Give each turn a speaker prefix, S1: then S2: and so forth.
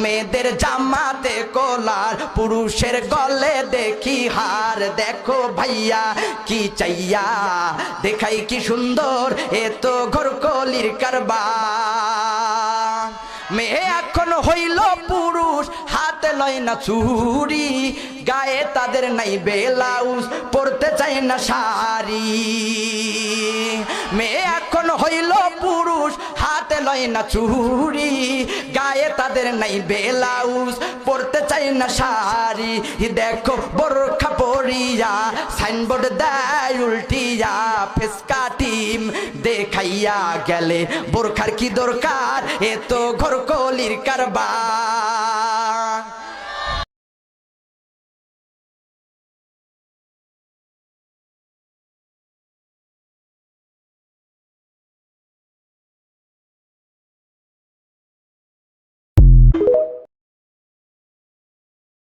S1: মেয়েদের জামাতে কলার, পুরুষের গলে দেখি হার। দেখো ভাইয়া কি চাইয়া দেখাই কি সুন্দর, এ তো ঘরকলির কারবার। মেয়ে এখন হইল পুরুষ, হাতে লয় না চুড়ি, গায়ে তাদের নাই ব্লাউজ, পরতে চায় না শাড়ি। মেয়ে এখন হইল পুরুষ, হাতে লয় না চুড়ি, গায়ে তাদের নাই ব্লাউজ, পরতে চায় না শাড়ি। দেখো বোরখা পরিয়া সাইনবোর্ড দেয় উল্টিয়া, ফেসকা টিম দেখাইয়া গেলে বোরখার কি দরকার, এ তো ঘরকলির কারবার।